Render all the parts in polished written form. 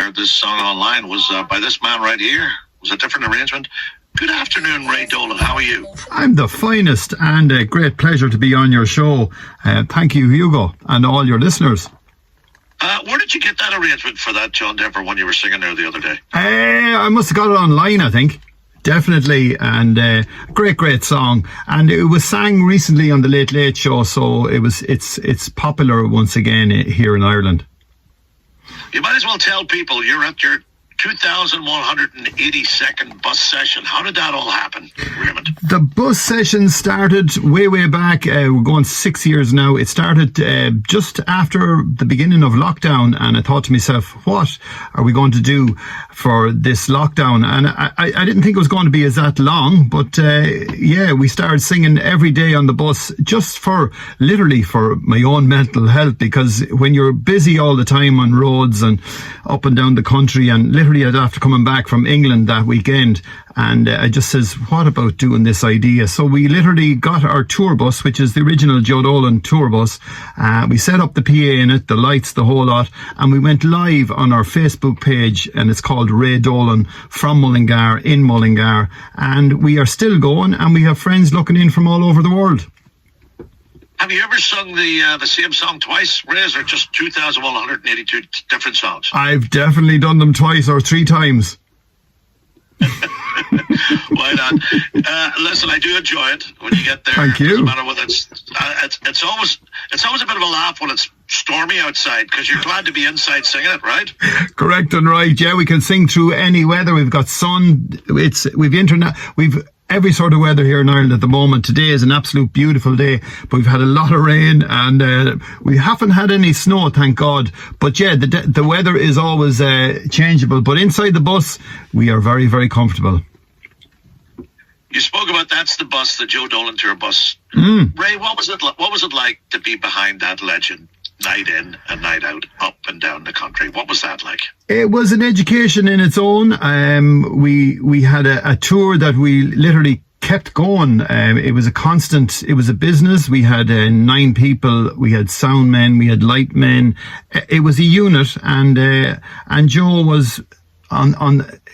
heard this song online was by this man right here. It was a different arrangement. Good afternoon, Ray Dolan. How are you? I'm the finest, and a great pleasure to be on your show. Thank you, Hugo, and all your listeners. Where did you get that arrangement for that John Denver one you were singing there the other day? I must have got it online, I think. Definitely, and great song, and it was sang recently on the Late Late Show, so it's popular once again here in Ireland. You might as well tell people you're at your 2,182nd bus session. How did that all happen, Raymond? The bus session started way back. We're going 6 years now. It started just after the beginning of lockdown, and I thought to myself, what are we going to do for this lockdown? And I didn't think it was going to be as that long, but we started singing every day on the bus, just literally for my own mental health, because when you're busy all the time on roads and up and down the country, and literally after coming back from England that weekend, and I just says, what about doing this idea? So we literally got our tour bus, which is the original Joe Dolan tour bus. We set up the PA in it, the lights, the whole lot, and we went live on our Facebook page, and it's called Ray Dolan from Mullingar in Mullingar, and we are still going, and we have friends looking in from all over the world. Have you ever sung the same song twice, Ray, or just 2,182 different songs? I've definitely done them twice or three times. Why not? Listen, I do enjoy it when you get there. Thank you. Doesn't matter whether it's always a bit of a laugh when it's stormy outside, because you're glad to be inside singing it, right? Correct and right. Yeah, we can sing through any weather. We've got sun. We've every sort of weather here in Ireland at the moment. Today is an absolute beautiful day, but we've had a lot of rain, and we haven't had any snow, thank God. But yeah, the weather is always changeable. But inside the bus, we are very, very comfortable. You spoke about that's the bus, the Joe Dolan tour bus. Ray, what was it like to be behind that legend, night in and night out, up and down the country? What was that like? It was an education in its own. We had a tour that we literally kept going. It was a business. We had 9 people. We had sound men, we had light men. It was a unit, and Joe was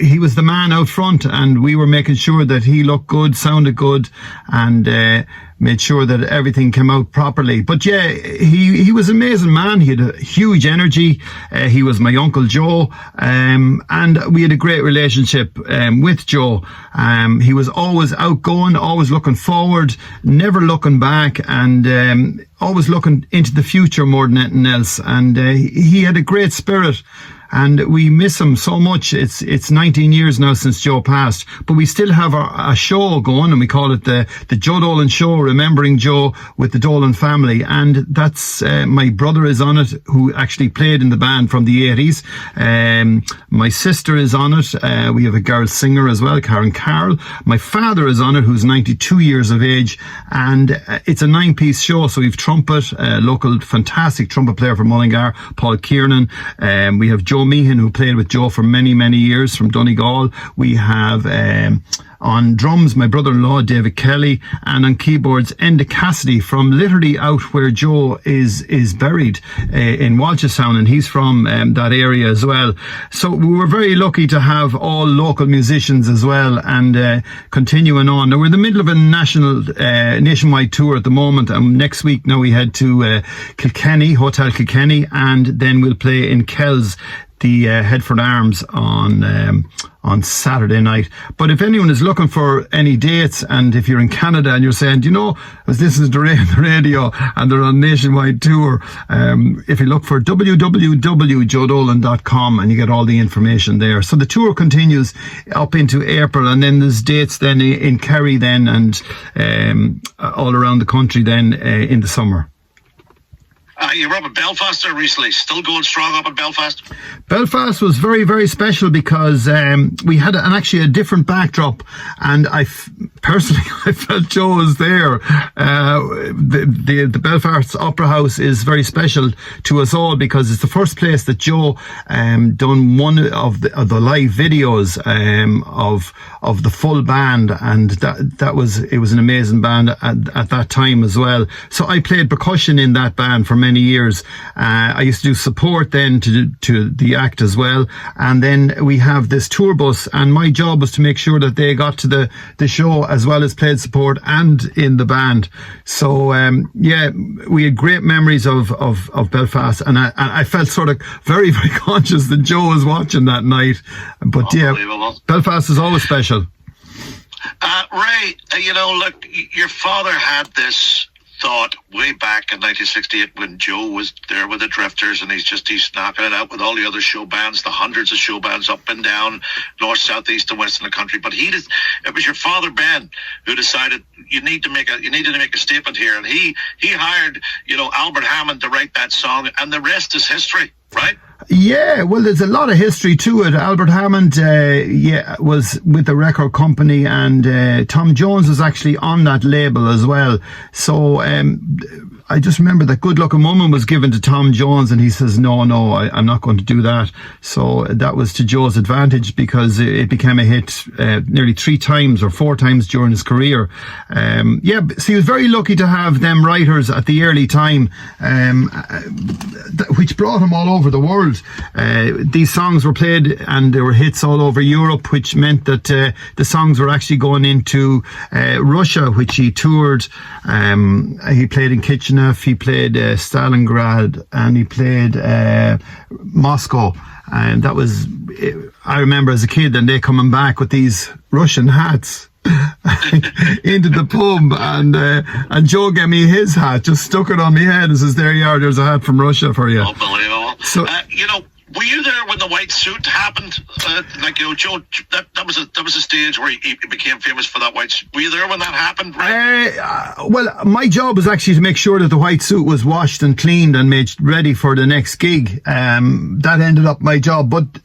he was the man out front, and we were making sure that he looked good, sounded good, and made sure that everything came out properly. But yeah, he was an amazing man. He had a huge energy. He was my Uncle Joe, and we had a great relationship with Joe. He was always outgoing, always looking forward, never looking back, and always looking into the future more than anything else. And he had a great spirit, and we miss him so much. It's 19 years now since Joe passed, but we still have a show going, and we call it the Joe Dolan Show, remembering Joe with the Dolan family. And that's my brother is on it, who actually played in the band from the 80s. My sister is on it. We have a girl singer as well, Karen Carroll. My father is on it, who's 92 years of age, and it's a 9-piece show. So we've trumpet, local fantastic trumpet player from Mullingar, Paul Kiernan. We have Joe Meehan, who played with Joe for many years, from Donegal. We have on drums my brother-in-law David Kelly, and on keyboards Enda Cassidy, from literally out where Joe is buried in Walchestown, and he's from that area as well. So we were very lucky to have all local musicians as well, and continuing on. Now we're in the middle of a nationwide tour at the moment, and next week now we head to Kilkenny, Hotel Kilkenny, and then we'll play in Kells, the Headford Arms, on Saturday night. But if anyone is looking for any dates, and if you're in Canada and you're saying, I was listening to the radio and they're on nationwide tour, if you look for www.joedolan.com, and you get all the information there. So the tour continues up into April, and then there's dates then in Kerry then, and all around the country then in the summer. You were up in Belfast there recently. Still going strong up in Belfast? Belfast was very, very special because we had actually a different backdrop, and personally I felt Joe was there. The Belfast Opera House is very special to us all because it's the first place that Joe done one of the live videos of the full band, and it was an amazing band at that time as well. So I played percussion in that band for many many years. I used to do support then to the act as well. And then we have this tour bus, and my job was to make sure that they got to the show as well as played support and in the band. So, we had great memories of Belfast, and I felt sort of very, very conscious that Joe was watching that night. But Belfast is always special. Ray, look, your father had this thought way back in 1968 when Joe was there with the Drifters, and he's knocking it out with all the other show bands, the hundreds of show bands up and down, north, south, east, and west in the country. But it was your father Ben who decided you needed to make a statement here, and he hired Albert Hammond to write that song, and the rest is history, right? Yeah, well, there's a lot of history to it. Albert Hammond, was with the record company, and Tom Jones was actually on that label as well. So I just remember that Good Looking Woman was given to Tom Jones, and he says, no, I'm not going to do that. So that was to Joe's advantage, because it became a hit nearly 3 times or 4 times during his career. So he was very lucky to have them writers at the early time, which brought him all over the world. These songs were played and there were hits all over Europe, which meant that the songs were actually going into Russia, which he toured. He played in Kishinev, he played Stalingrad, and he played Moscow. And that was, I remember as a kid, and they coming back with these Russian hats into the pub, and Joe gave me his hat, just stuck it on my head and says, there you are, there's a hat from Russia for you. Unbelievable. So, were you there when the white suit happened? Joe, that was a stage where he became famous for that white suit. Were you there when that happened? Right? Well, my job was actually to make sure that the white suit was washed and cleaned and made ready for the next gig. That ended up my job. But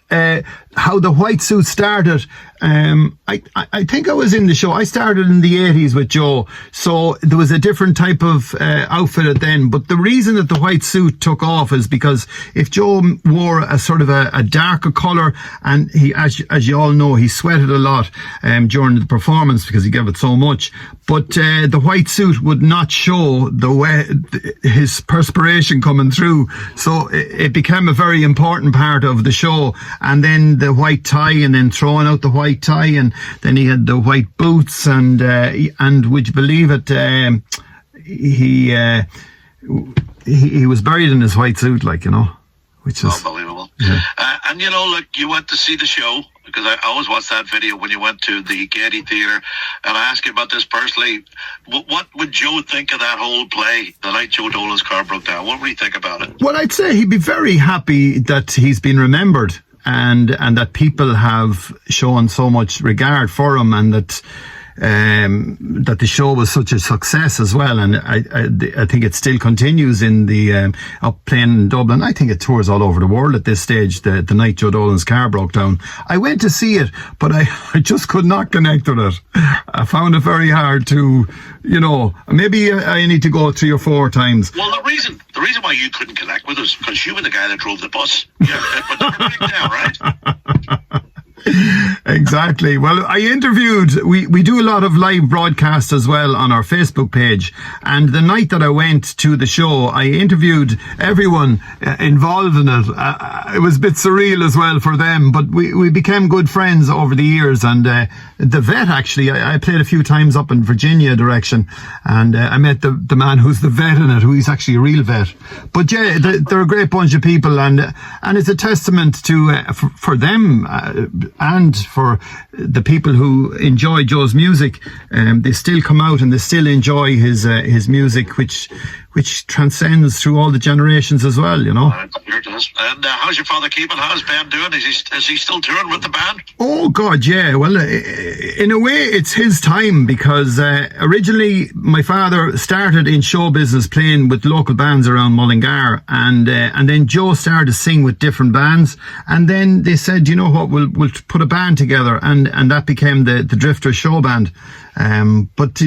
how the white suit started, I think I was in the show. I started in the 80s with Joe, so there was a different type of outfit then. But the reason that the white suit took off is because if Joe wore a sort of a darker colour, and he, as you all know, he sweated a lot during the performance because he gave it so much. But the white suit would not show his perspiration coming through, so it became a very important part of the show. And then the white tie, and then throwing out the white tie, and then he had the white boots, and would you believe it? He was buried in his white suit, which is unbelievable. Yeah. And look, you went to see the show, because I always watched that video when you went to the Gaiety Theatre, and I asked you about this personally. What would Joe think of that whole play, the night Joe Dolan's car broke down? What would he think about it? Well, I'd say he'd be very happy that he's been remembered, and that people have shown so much regard for him, and that the show was such a success as well. And I think it still continues in the up playing in Dublin. I think it tours all over the world at this stage, the night Joe Dolan's car broke down. I went to see it, but I just could not connect with it. I found it very hard to, maybe I need to go 3 or 4 times. Well, the reason why you couldn't connect with us, because you were the guy that drove the bus. Yeah, but that break down, right? Exactly. Well, I interviewed, we do a lot of live broadcasts as well on our Facebook page, and the night that I went to the show, I interviewed everyone involved in it. It was a bit surreal as well for them, but we became good friends over the years. And the vet, actually, I played a few times up in Virginia direction, and I met the man who's the vet in it, who's actually a real vet. But yeah, they're a great bunch of people, and it's a testament to for them and for the people who enjoy Joe's music. They still come out and they still enjoy his music, which transcends through all the generations as well, And how's your father keeping? How's Ben doing? Is he still touring with the band? Oh God, yeah. Well, in a way, it's his time, because originally my father started in show business playing with local bands around Mullingar, and then Joe started to sing with different bands, and then they said, you know what, we'll put a band together, and that became the Drifters show band. But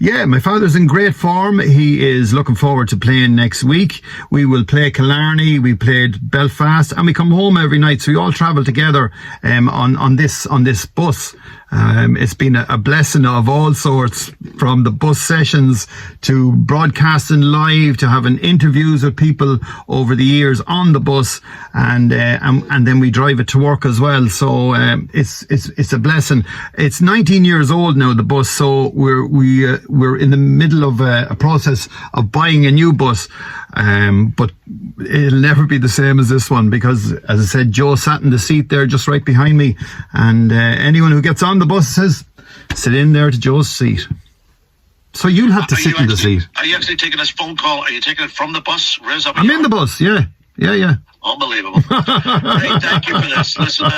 my father's in great form. He is looking forward to playing next week. We will play Killarney, we played Belfast, and we come home every night. So we all travel together on this bus. It's been a blessing of all sorts, from the bus sessions to broadcasting live to having interviews with people over the years on the bus, and then we drive it to work as well. So it's a blessing. It's 19 years old now, the bus. So we're in the middle of a process of buying a new bus. But it'll never be the same as this one, because, as I said, Joe sat in the seat there just right behind me, and anyone who gets on the bus says, sit in there to Joe's seat. So you'll have to sit in the seat. Are you actually taking this phone call? Are you taking it from the bus? I'm in the bus, yeah. Unbelievable. Hey, thank you for this. Listen,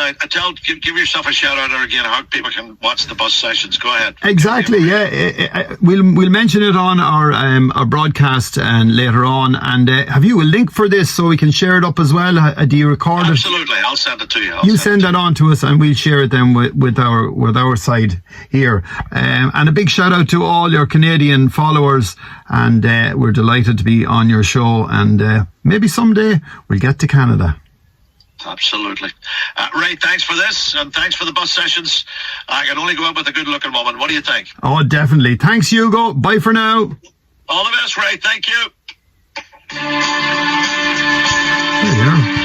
give yourself a shout out, or again, how people can watch the bus sessions. Go ahead. Exactly, yeah. We'll mention it on our broadcast and later on. And have you a link for this so we can share it up as well? Do you record it? Absolutely, I'll send it to you. You send that on to us, and we'll share it then with our side here. And a big shout out to all your Canadian followers, and we're delighted to be on your show, and maybe someday we'll get to Canada. Absolutely. Ray, thanks for this, and thanks for the bus sessions. I can only go out with a good-looking woman. What do you think? Oh, definitely. Thanks, Hugo. Bye for now. All the best, Ray. Thank you. There you are.